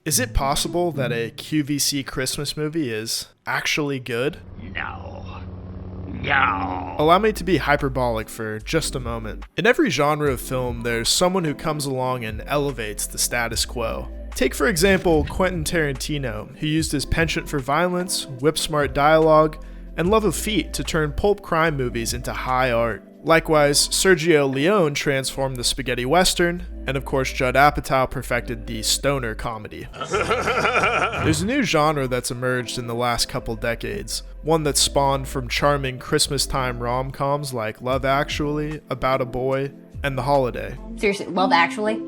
Is it possible that a QVC Christmas movie is actually good? No. No. Allow me to be hyperbolic for just a moment. In every genre of film, there's someone who comes along and elevates the status quo. Take, for example, Quentin Tarantino, who used his penchant for violence, whip-smart dialogue, and love of feet to turn pulp crime movies into high art. Likewise, Sergio Leone transformed the spaghetti western, and of course Judd Apatow perfected the stoner comedy. There's a new genre that's emerged in the last couple decades, one that's spawned from charming Christmas-time rom-coms like Love Actually, About a Boy, and The Holiday. Seriously, Love Actually?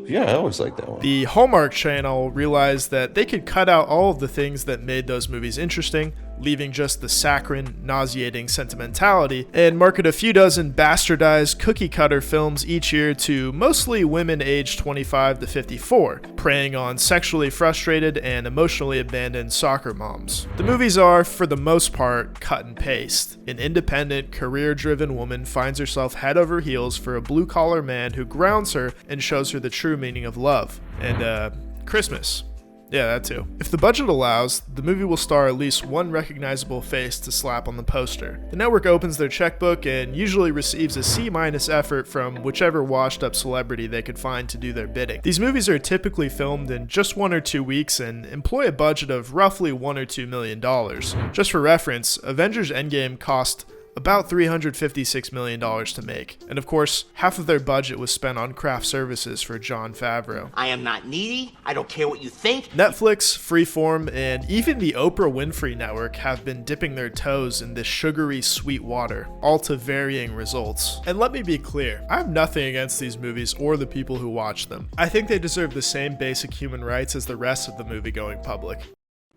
Yeah, I always liked that one. The Hallmark Channel realized that they could cut out all of the things that made those movies interesting, leaving just the saccharine, nauseating sentimentality, and market a few dozen bastardized cookie-cutter films each year to mostly women aged 25 to 54, preying on sexually frustrated and emotionally abandoned soccer moms. The movies are, for the most part, cut and paste. An independent, career-driven woman finds herself head over heels for a blue-collar man who grounds her and shows her the true meaning of love. And, Christmas. Yeah, that too. If the budget allows, the movie will star at least one recognizable face to slap on the poster. The network opens their checkbook and usually receives a C- effort from whichever washed-up celebrity they could find to do their bidding. These movies are typically filmed in just 1 or 2 weeks and employ a budget of roughly $1 or $2 million. Just for reference, Avengers Endgame cost about $356 million to make. And of course, half of their budget was spent on craft services for Jon Favreau. I am not needy. I don't care what you think. Netflix, Freeform, and even the Oprah Winfrey Network have been dipping their toes in this sugary sweet water, all to varying results. And let me be clear, I have nothing against these movies or the people who watch them. I think they deserve the same basic human rights as the rest of the movie-going public.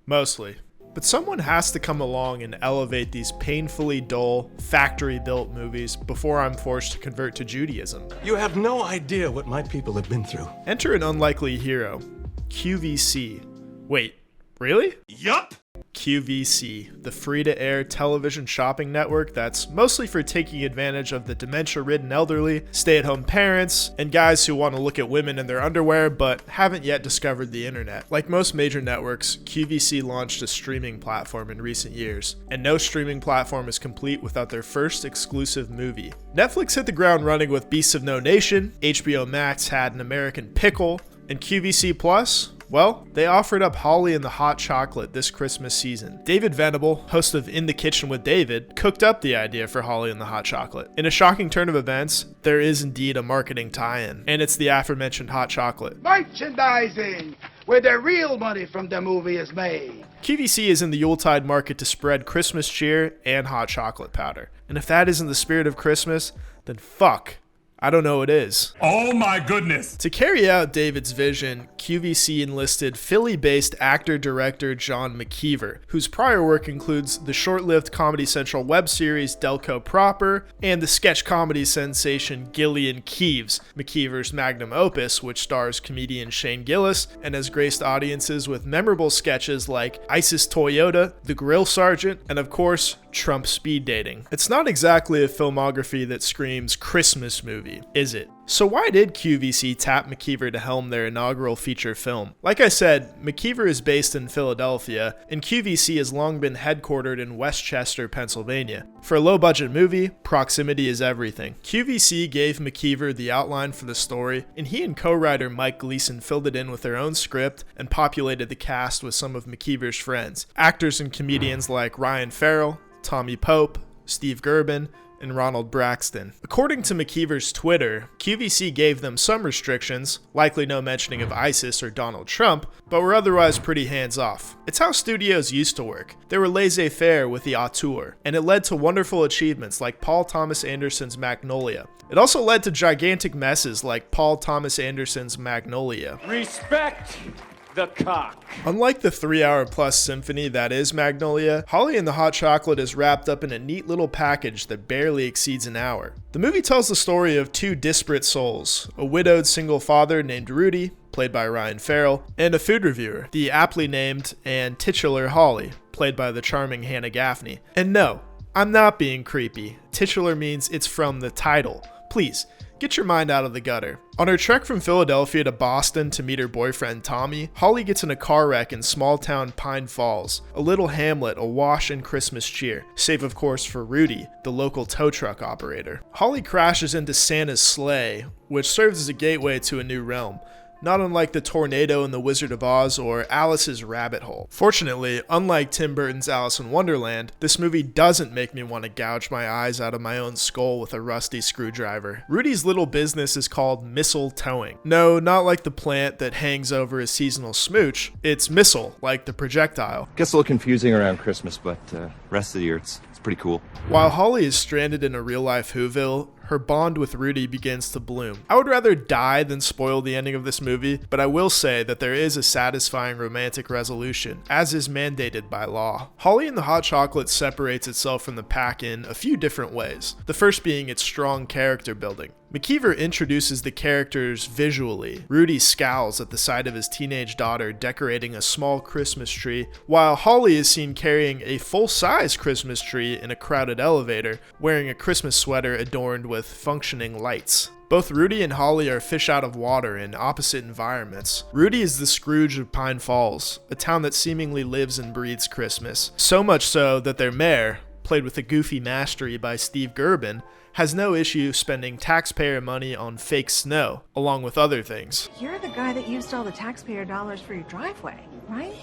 Mostly. But someone has to come along and elevate these painfully dull, factory-built movies before I'm forced to convert to Judaism. You have no idea what my people have been through. Enter an unlikely hero, QVC. Wait, really? Yup! QVC, the free-to-air television shopping network that's mostly for taking advantage of the dementia-ridden elderly, stay-at-home parents, and guys who want to look at women in their underwear but haven't yet discovered the internet. Like most major networks, QVC launched a streaming platform in recent years, and no streaming platform is complete without their first exclusive movie. Netflix hit the ground running with Beasts of No Nation, HBO Max had An American Pickle, and QVC Plus? Well, they offered up Holly and the Hot Chocolate this Christmas season. David Venable, host of In the Kitchen with David, cooked up the idea for Holly and the Hot Chocolate. In a shocking turn of events, there is indeed a marketing tie-in, and it's the aforementioned hot chocolate. Merchandising, where the real money from the movie is made. QVC is in the Yuletide market to spread Christmas cheer and hot chocolate powder. And if that isn't the spirit of Christmas, then fuck. I don't know what is. Oh my goodness! To carry out David's vision, QVC enlisted Philly-based actor-director John McKeever, whose prior work includes the short-lived Comedy Central web series Delco Proper and the sketch comedy sensation Gillian Keeves, McKeever's magnum opus, which stars comedian Shane Gillis and has graced audiences with memorable sketches like ISIS Toyota, The Grill Sergeant, and of course, Trump speed dating. It's not exactly a filmography that screams Christmas movie, is it? So why did QVC tap McKeever to helm their inaugural feature film? Like I said, McKeever is based in Philadelphia, and QVC has long been headquartered in Westchester, Pennsylvania. For a low-budget movie, proximity is everything. QVC gave McKeever the outline for the story, and he and co-writer Mike Gleason filled it in with their own script and populated the cast with some of McKeever's friends. Actors and comedians like Ryan Farrell, Tommy Pope, Steve Gerben, and Ronald Braxton. According to McKeever's Twitter, QVC gave them some restrictions, likely no mentioning of ISIS or Donald Trump, but were otherwise pretty hands-off. It's how studios used to work. They were laissez-faire with the auteur, and it led to wonderful achievements like Paul Thomas Anderson's Magnolia. It also led to gigantic messes like Paul Thomas Anderson's Magnolia. Respect the cock. Unlike the 3-hour-plus symphony that is Magnolia, Holly and the Hot Chocolate is wrapped up in a neat little package that barely exceeds an hour. The movie tells the story of two disparate souls, a widowed single father named Rudy, played by Ryan Farrell, and a food reviewer, the aptly named and titular Holly, played by the charming Hannah Gaffney. And no, I'm not being creepy. Titular means it's from the title. Please, Get your mind out of the gutter. On her trek from Philadelphia to Boston to meet her boyfriend Tommy, Holly gets in a car wreck in small town Pine Falls, a little hamlet awash in Christmas cheer, save of course for Rudy, the local tow truck operator. Holly crashes into Santa's sleigh, which serves as a gateway to a new realm, not unlike the tornado in The Wizard of Oz or Alice's rabbit hole. Fortunately, unlike Tim Burton's Alice in Wonderland, this movie doesn't make me want to gouge my eyes out of my own skull with a rusty screwdriver. Rudy's little business is called missile towing. No, not like the plant that hangs over a seasonal smooch. It's missile, like the projectile. Gets a little confusing around Christmas, but rest of the year it's pretty cool. While Holly is stranded in a real-life Whoville, her bond with Rudy begins to bloom. I would rather die than spoil the ending of this movie, but I will say that there is a satisfying romantic resolution, as is mandated by law. Holly and the Hot Chocolate separates itself from the pack in a few different ways, the first being its strong character building. McKeever introduces the characters visually. Rudy scowls at the sight of his teenage daughter decorating a small Christmas tree, while Holly is seen carrying a full-size Christmas tree in a crowded elevator, wearing a Christmas sweater adorned with functioning lights. Both Rudy and Holly are fish out of water in opposite environments. Rudy is the Scrooge of Pine Falls, a town that seemingly lives and breathes Christmas. So much so that their mayor, played with a goofy mastery by Steve Gerben, has no issue spending taxpayer money on fake snow, along with other things. You're the guy that used all the taxpayer dollars for your driveway, right?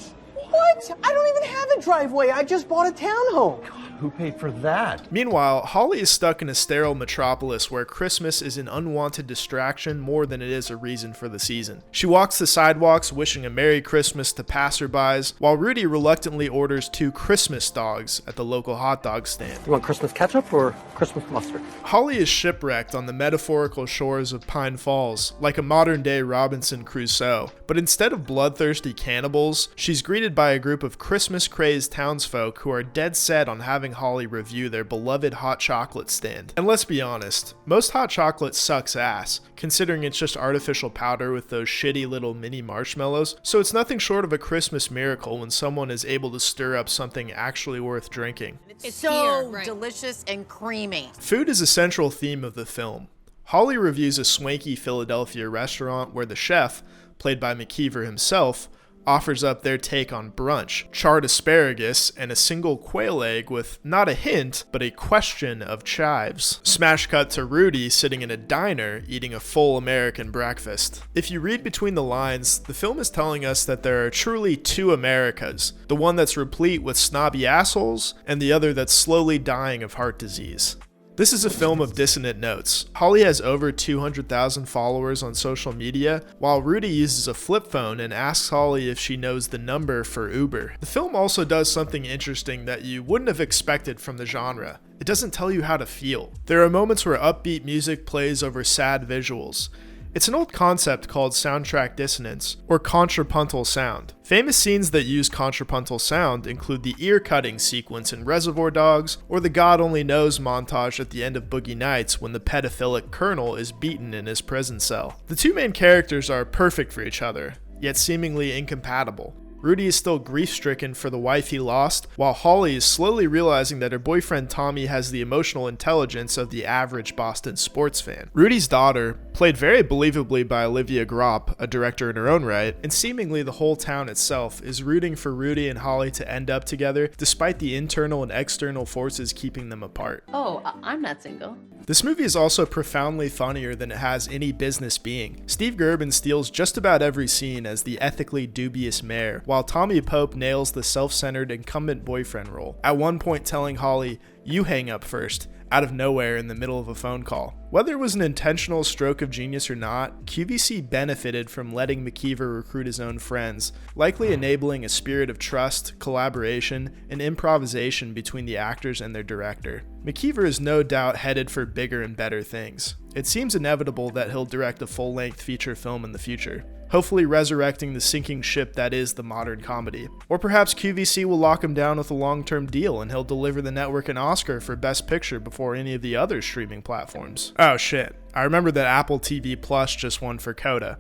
What? I don't even have a driveway. I just bought a townhome. Who paid for that? Meanwhile, Holly is stuck in a sterile metropolis where Christmas is an unwanted distraction more than it is a reason for the season. She walks the sidewalks wishing a Merry Christmas to passerbys, while Rudy reluctantly orders 2 Christmas dogs at the local hot dog stand. You want Christmas ketchup or Christmas mustard? Holly is shipwrecked on the metaphorical shores of Pine Falls, like a modern-day Robinson Crusoe, but instead of bloodthirsty cannibals, she's greeted by a group of Christmas-crazed townsfolk who are dead set on having Holly review their beloved hot chocolate stand. And let's be honest, most hot chocolate sucks ass, considering it's just artificial powder with those shitty little mini marshmallows, so it's nothing short of a Christmas miracle when someone is able to stir up something actually worth drinking. It's so delicious and creamy. Food is a central theme of the film. Holly reviews a swanky Philadelphia restaurant where the chef, played by McKeever himself, offers up their take on brunch, charred asparagus, and a single quail egg with not a hint, but a question of chives. Smash cut to Rudy sitting in a diner eating a full American breakfast. If you read between the lines, the film is telling us that there are truly 2 Americas, the one that's replete with snobby assholes, and the other that's slowly dying of heart disease. This is a film of dissonant notes. Holly has over 200,000 followers on social media, while Rudy uses a flip phone and asks Holly if she knows the number for Uber. The film also does something interesting that you wouldn't have expected from the genre. It doesn't tell you how to feel. There are moments where upbeat music plays over sad visuals. It's an old concept called soundtrack dissonance, or contrapuntal sound. Famous scenes that use contrapuntal sound include the ear-cutting sequence in Reservoir Dogs, or the God Only Knows montage at the end of Boogie Nights when the pedophilic colonel is beaten in his prison cell. The 2 main characters are perfect for each other, yet seemingly incompatible. Rudy is still grief-stricken for the wife he lost, while Holly is slowly realizing that her boyfriend Tommy has the emotional intelligence of the average Boston sports fan. Rudy's daughter, played very believably by Olivia Gropp, a director in her own right, and seemingly the whole town itself, is rooting for Rudy and Holly to end up together despite the internal and external forces keeping them apart. Oh, I'm not single. This movie is also profoundly funnier than it has any business being. Steve Gerben steals just about every scene as the ethically dubious mayor, while Tommy Pope nails the self-centered incumbent boyfriend role, at one point telling Holly, "You hang up first," out of nowhere in the middle of a phone call. Whether it was an intentional stroke of genius or not, QVC benefited from letting McKeever recruit his own friends, likely enabling a spirit of trust, collaboration, and improvisation between the actors and their director. McKeever is no doubt headed for bigger and better things. It seems inevitable that he'll direct a full-length feature film in the future, hopefully resurrecting the sinking ship that is the modern comedy. Or perhaps QVC will lock him down with a long-term deal and he'll deliver the network an Oscar for Best Picture before any of the other streaming platforms. Oh shit, I remember that Apple TV Plus just won for Coda.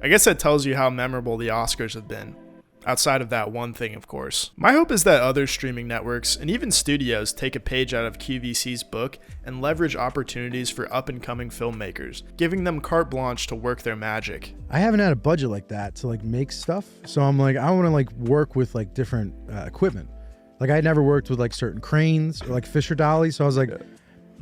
I guess that tells you how memorable the Oscars have been. outside of that one thing, of course. My hope is that other streaming networks and even studios take a page out of QVC's book and leverage opportunities for up-and-coming filmmakers, giving them carte blanche to work their magic. I haven't had a budget like that to like make stuff, so I'm like, I want to like work with like different equipment. Like I had never worked with like certain cranes or like Fisher dollies, so I was like,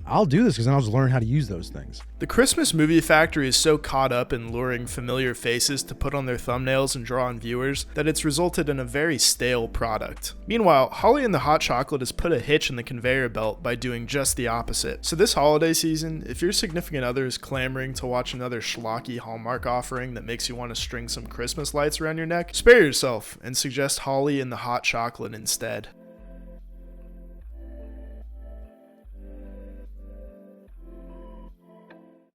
I'll do this because then I'll just learn how to use those things. The Christmas Movie Factory is so caught up in luring familiar faces to put on their thumbnails and draw on viewers that it's resulted in a very stale product. Meanwhile, Holly and the Hot Chocolate has put a hitch in the conveyor belt by doing just the opposite. So this holiday season, if your significant other is clamoring to watch another schlocky Hallmark offering that makes you want to string some Christmas lights around your neck, spare yourself and suggest Holly and the Hot Chocolate instead.